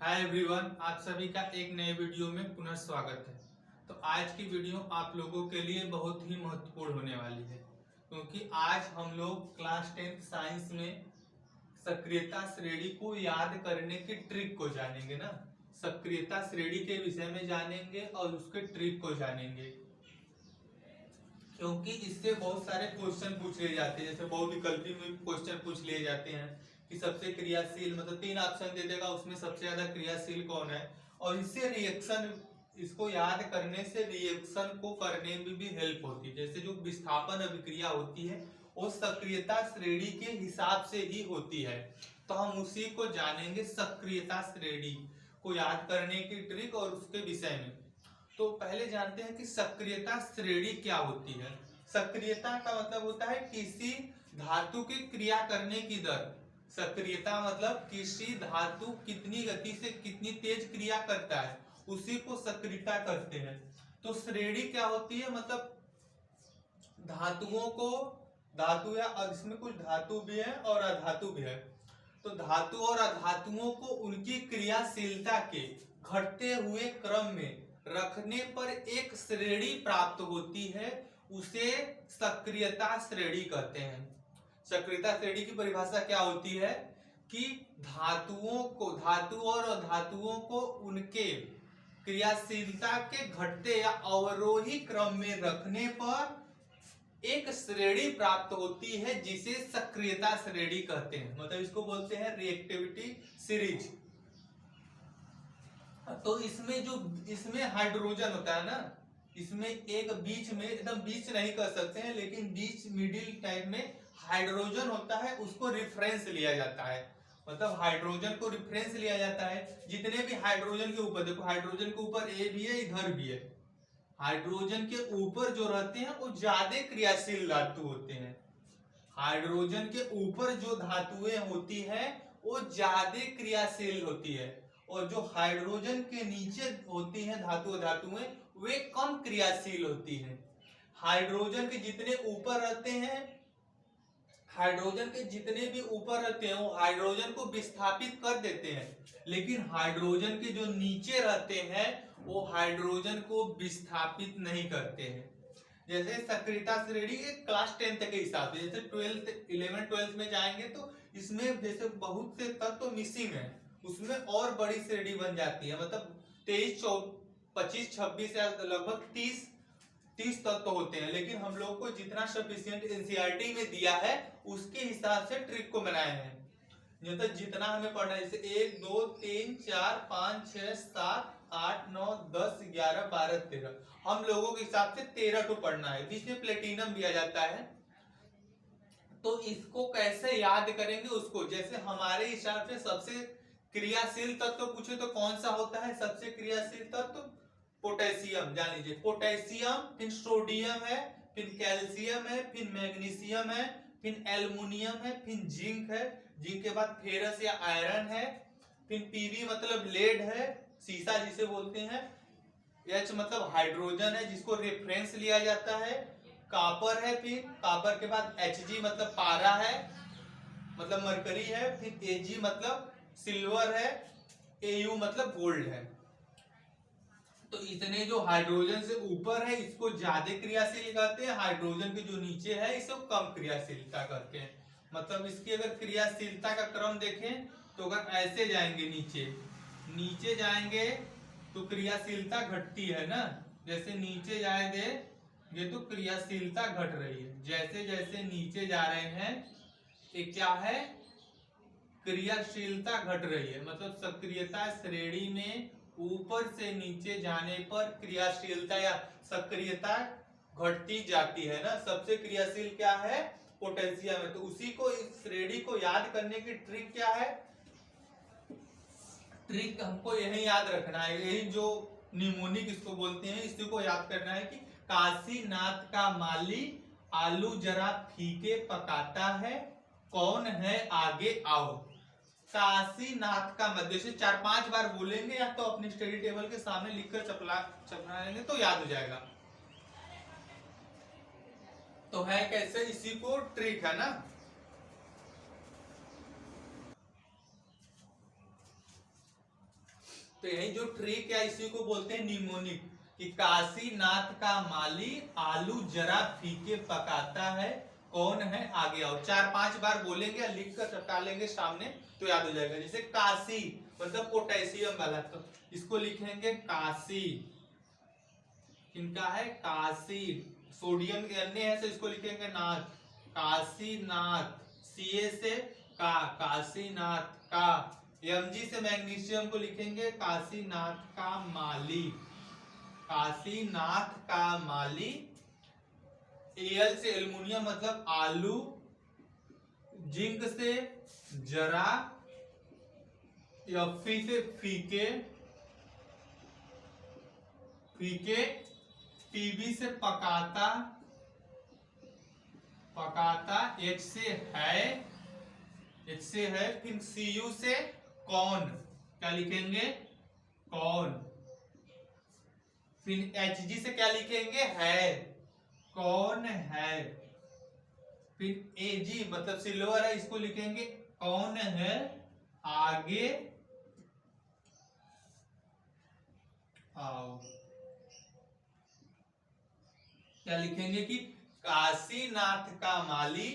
Hi everyone, आप सभी का एक नए वीडियो में पुनः स्वागत है। तो आज की वीडियो आप लोगों के लिए बहुत ही महत्वपूर्ण होने वाली है, क्योंकि आज हम लोग क्लास 10 साइंस में सक्रियता श्रेणी को याद करने की ट्रिक को जानेंगे ना। सक्रियता श्रेणी के विषय में जानेंगे और उसके ट्रिक को जानेंगे, क्योंकि इससे बहुत सारे क्वेश्चन पूछ लिए जाते हैं। जैसे बहुविकल्पी में क्वेश्चन पूछ लिए जाते हैं कि सबसे क्रियाशील, मतलब 3 ऑप्शन दे देगा, उसमें सबसे ज्यादा क्रियाशील कौन है, और इससे रिएक्शन, इसको याद करने से रिएक्शन को करने में भी हेल्प होती है। जैसे जो विस्थापन अभिक्रिया होती है वो सक्रियता श्रेणी के हिसाब से ही होती है। तो हम उसी को जानेंगे, सक्रियता श्रेणी को याद करने की ट्रिक और उसके विषय में। तो पहले जानते हैं कि सक्रियता श्रेणी क्या होती है। सक्रियता का मतलब होता है किसी धातु की क्रिया करने की दर। सक्रियता मतलब किसी धातु कितनी गति से कितनी तेज क्रिया करता है, उसी को सक्रियता कहते हैं। तो श्रेणी क्या होती है, मतलब धातुओं को, धातु या इसमें कुछ धातु भी है और अधातु भी है, तो धातु और अधातुओं को उनकी क्रियाशीलता के घटते हुए क्रम में रखने पर एक श्रेणी प्राप्त होती है, उसे सक्रियता श्रेणी कहते हैं। सक्रियता श्रेणी की परिभाषा क्या होती है कि धातुओं को, धातु और अधातुओं को उनके क्रियाशीलता के घटते या अवरोही क्रम में रखने पर एक श्रेणी प्राप्त होती है, जिसे सक्रियता श्रेणी कहते हैं। मतलब इसको बोलते हैं रिएक्टिविटी सीरीज। तो इसमें हाइड्रोजन होता है ना, इसमें एक बीच में, एकदम बीच नहीं कर सकते हैं, लेकिन बीच मिडिल टाइप में हाइड्रोजन होता है, उसको रेफरेंस लिया जाता है। मतलब हाइड्रोजन को रेफरेंस लिया जाता है। जितने भी हाइड्रोजन के ऊपर, देखो हाइड्रोजन के ऊपर ए भी है, इधर भी है। हाइड्रोजन के ऊपर जो रहते हैं वो ज्यादा क्रियाशील धातु होते हैं। हाइड्रोजन के ऊपर जो धातुएं होती है वो ज्यादा क्रियाशील होती है, और जो हाइड्रोजन के नीचे होती हैं धातुएं वे कम क्रियाशील होती हैं। हाइड्रोजन के जितने ऊपर रहते हैं, हाइड्रोजन के जितने भी ऊपर रहते हैं वो हाइड्रोजन को विस्थापित कर देते हैं, लेकिन हाइड्रोजन के जो नीचे रहते हैं वो हाइड्रोजन को विस्थापित नहीं करते हैं। जैसे सक्रियता श्रेणी क्लास 10 के हिसाब से, जैसे 11th-12th में जाएंगे तो इसमें जैसे बहुत से तत्व मिसिंग है, उसमें और बड़ी श्रेणी बन जाती है। मतलब 23, 25, 26 या लगभग 30 तत्व होते हैं, लेकिन हम लोग को जितना सफिशिएंट एनसीईआरटी में दिया है उसके हिसाब से ट्रिक को बनाए हैं। तो जितना हमें पढ़ना है, जैसे 1 2 3 4 5 6 7 8 9 10 11 12 13, हम लोगों के हिसाब से 13 को पढ़ना है। बीच में प्लेटिनम दिया जाता है, तो इसको कैसे याद करेंगे उसको। जैसे हमारे हिसाब से सबसे क्रियाशील तत्व पूछे तो कौन सा होता है सबसे क्रियाशील तत्व? पोटेशियम। जान लीजिए, पोटेशियम, फिर सोडियम है, फिर कैल्शियम है, फिर मैग्नीशियम है, फिर एल्युमिनियम है, फिर जिंक है, जिंक के बाद फेरस या आयरन है, फिर पीबी मतलब लेड है, सीसा जिसे बोलते हैं, एच मतलब हाइड्रोजन है जिसको रेफरेंस लिया जाता है, कॉपर है, फिर कॉपर के बाद Hg मतलब पारा है, मतलब मरकरी है, फिर Ag मतलब सिल्वर है, Au मतलब गोल्ड है। तो इतने जो हाइड्रोजन से ऊपर है इसको ज्यादा क्रियाशील कहते हैं, हाइड्रोजन के जो नीचे है इसको कम क्रियाशीलता कहते हैं। मतलब इसकी अगर क्रियाशीलता का क्रम देखें तो अगर ऐसे जाएंगे, नीचे जाएंगे तो क्रियाशीलता घटती है ना। जैसे नीचे जाएंगे ये तो क्रियाशीलता घट रही है, जैसे जैसे नीचे जा रहे हैं ये क्या है, क्रियाशीलता घट रही है। मतलब सक्रियता श्रेणी में ऊपर से नीचे जाने पर क्रियाशीलता या सक्रियता घटती जाती है ना। सबसे क्रियाशील क्या है? पोटेशियम है। तो उसी को, इस श्रेणी को याद करने की ट्रिक क्या है? ट्रिक हमको यही याद रखना है, यही जो निमोनिक इसको बोलते हैं, इसी को याद करना है कि काशीनाथ का माली आलू जरा फीके पकाता है, कौन है आगे आओ। काशीनाथ का मध्य से 4-5 बार बोलेंगे, या तो अपने स्टडी टेबल के सामने लिखकर चपला लेंगे तो याद हो जाएगा। तो है कैसे, इसी को ट्रिक है ना। तो यही जो ट्रिक है इसी को बोलते हैं निमोनिक, कि काशीनाथ का माली आलू जरा फीके पकाता है, कौन है आगे आओ। 4-5 बार बोलेंगे, लिख कर चपका लेंगे सामने तो याद हो जाएगा। जैसे काशी मतलब पोटेशियम वाला, तो इसको लिखेंगे काशी, इनका है काशी। सोडियम अन्य है तो इसको लिखेंगे नाथ, काशीनाथ। सीए से का, काशीनाथ का। एमजी से मैग्नीशियम को लिखेंगे काशीनाथ का माली, काशीनाथ का माली। एल से एल्युमिनियम मतलब आलू, जिंक से जरा, एफी से फीके, फीके, टीबी से पकाता, पकाता, एच से है, एच से है, फिर सीयू से कौन, क्या लिखेंगे कौन, फिर एच जी से क्या लिखेंगे है, कौन है, फिर ए जी मतलब सिल्वर है, इसको लिखेंगे कौन है आगे आओ। क्या लिखेंगे कि काशीनाथ का माली,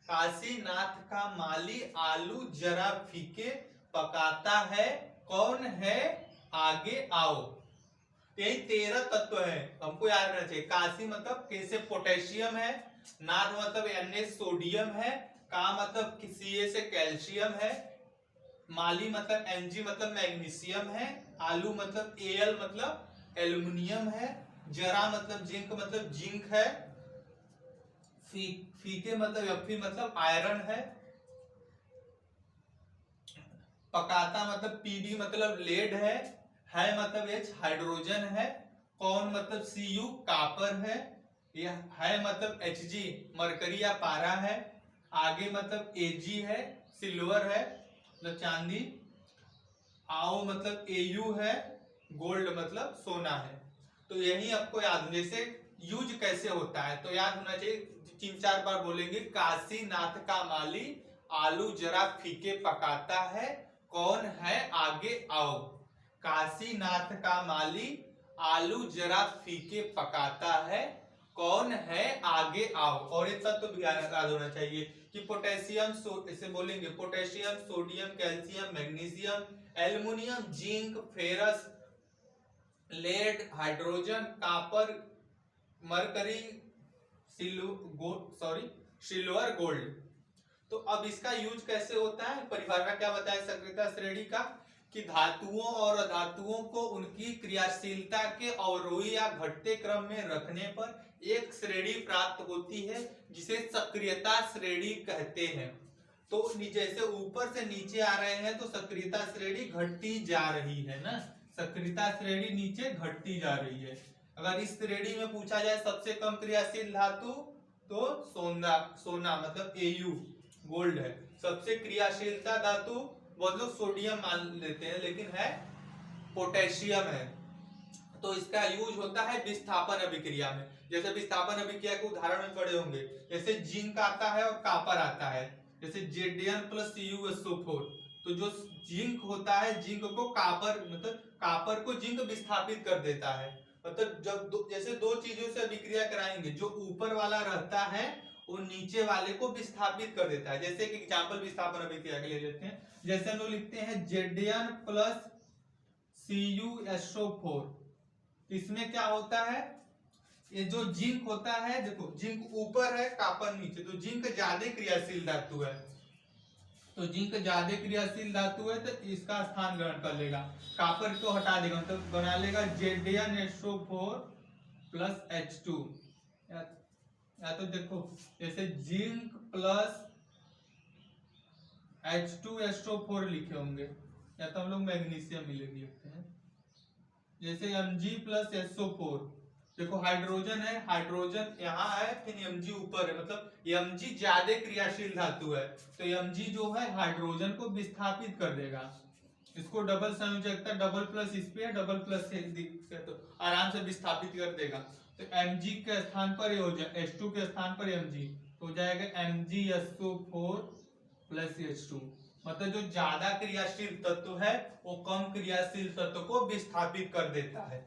काशीनाथ का माली आलू जरा फीके पकाता है, कौन है आगे आओ। यही 13 तत्व है, हमको याद रखना चाहिए। काशी मतलब कैसे पोटेशियम है, नाथ मतलब Na सोडियम है, का मतलब Ca से कैल्शियम है, माली मतलब Mg मतलब मैग्नीशियम है, आलू मतलब Al मतलब एल्युमिनियम है, जरा मतलब जिंक है, फीके मतलब Fe मतलब आयरन पकाता मतलब Pb मतलब लेड है मतलब H हाइड्रोजन है, कौन मतलब Cu कापर है मतलब Hg मरकरी या पारा है, आगे मतलब Ag है सिल्वर है मतलब चांदी, आओ मतलब Au है, गोल्ड मतलब सोना है। तो यही आपको याद, जैसे यूज कैसे होता है तो याद होना चाहिए। 3-4 बार बोलेंगे, काशीनाथ का माली आलू जरा फीके पकाता है, कौन है आगे आओ। काशीनाथ का माली आलू जरा फीके पकाता है, कौन है आगे आओ। और ये तत्व भी याद होना चाहिए कि पोटेशियम, इसे बोलेंगे potassium, sodium, calcium, magnesium, aluminium, zinc, ferrous, lead, hydrogen, copper, mercury, silver, gold. तो अब इसका यूज कैसे होता है, परिभाषा क्या बताया सक्रियता श्रेणी का, कि धातुओं और अधातुओं को उनकी क्रियाशीलता के अवरोही या घटते क्रम में रखने पर एक श्रेणी प्राप्त होती है जिसे सक्रियता श्रेणी कहते हैं। तो जैसे ऊपर से नीचे आ रहे हैं तो सक्रियता श्रेणी घटती जा रही है ना, सक्रियता श्रेणी नीचे घटती जा रही है। अगर इस श्रेणी में पूछा जाए सबसे कम क्रियाशील धातु तो सोना मतलब Au गोल्ड है। सबसे क्रियाशीलता धातु बहुत लोग सोडियम मान लेते हैं लेकिन है पोटेशियम है। तो इसका यूज होता है विस्थापन अभिक्रिया में। जैसे विस्थापन अभिक्रिया के उदाहरण में पढ़े होंगे, जैसे जिंक आता है और कापर आता है, जैसे Zn + CuSO4। तो जो जिंक होता है, जिंक को कापर मतलब कापर को जिंक विस्थापित कर देता है। मतलब जब जैसे दो चीजों से अभिक्रिया कराएंगे, जो ऊपर वाला रहता है वो नीचे वाले को विस्थापित कर देता है। जैसे कि एग्जांपल विस्थापन अभिक्रिया के लिए लेते हैं, जैसे हम लोग लिखते हैं Zn + CuSO4। इसमें क्या होता है, ये जो जिंक होता है, देखो जिंक ऊपर है कापर नीचे, तो जिंक ज्यादा क्रियाशील धातु है, तो जिंक ज्यादा क्रियाशील धातु है तो इसका स्थान ग्रहण कर लेगा, कापर को हटा देगा, मतलब बना लेगा ZnSO4 + H2। या तो देखो जैसे जिंक प्लस H2SO4 लिखे होंगे, या तो हम लोग मैग्नीशियम लिखते हैं। जैसे Mg + SO4, देखो हाइड्रोजन है, हाइड्रोजन यहाँ है फिर Mg ऊपर है, मतलब Mg ज्यादा क्रियाशील धातु है तो Mg जो है हाइड्रोजन को विस्थापित कर देगा। इसको डबल संयोजकता, डबल प्लस इस पे डबल प्लस से तो आराम से विस्थापित कर देगा। तो Mg के स्थान पर ये हो जाए, H2 के स्थान पर Mg हो जाएगा MgSO4 + H2। मतलब जो ज्यादा क्रियाशील तत्व है वो कम क्रियाशील तत्व को विस्थापित कर देता है।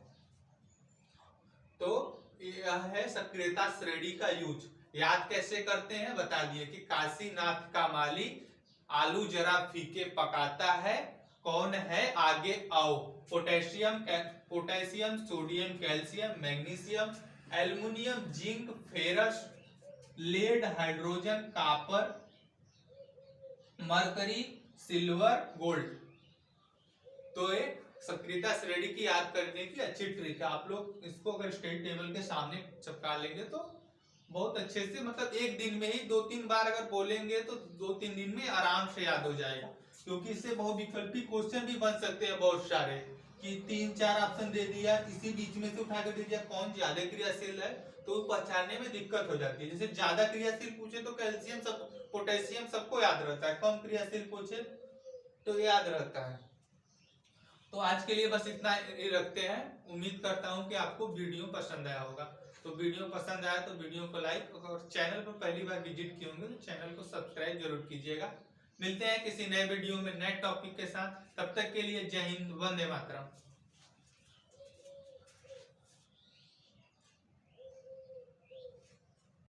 तो यह है सक्रियता श्रेणी का यूज। याद कैसे करते हैं बता दिए कि काशीनाथ का माली आलू जरा फीके पकाता है, कौन है आगे आओ। Potassium sodium calcium magnesium aluminium zinc ferrous lead hydrogen copper mercury silver gold. तो ये सक्रियता श्रेणी की याद करने की अच्छी ट्रिक है। आप लोग इसको अगर स्टेट टेबल के सामने चिपका लेंगे तो बहुत अच्छे से, मतलब एक दिन में ही 2-3 बार अगर बोलेंगे तो 2-3 दिन में आराम से याद हो जाएगा। क्योंकि इससे बहुविकल्पी क्वेश्चन भी बन सकते हैं बहुत सारे, कि 3-4 ऑप्शन दे दिया, इसी बीच में से उठा कर दे दिया कौन ज्यादा क्रियाशील है, तो पहचानने में दिक्कत हो जाती है। जैसे ज्यादा क्रियाशील पूछे तो कैल्शियम सब पोटेशियम सबको याद रहता है, कम क्रियाशील पूछे तो याद रहता है। तो आज के लिए बस इतना ही रखते हैं। उम्मीद करता हूं कि आपको वीडियो पसंद आया होगा। तो वीडियो पसंद आया तो वीडियो को लाइक, और चैनल पर पहली बार विजिट किए होंगे तो चैनल को सब्सक्राइब जरूर कीजिएगा। मिलते हैं किसी नए वीडियो में नए टॉपिक के साथ। तब तक के लिए जय हिंद, वंदे मातरम।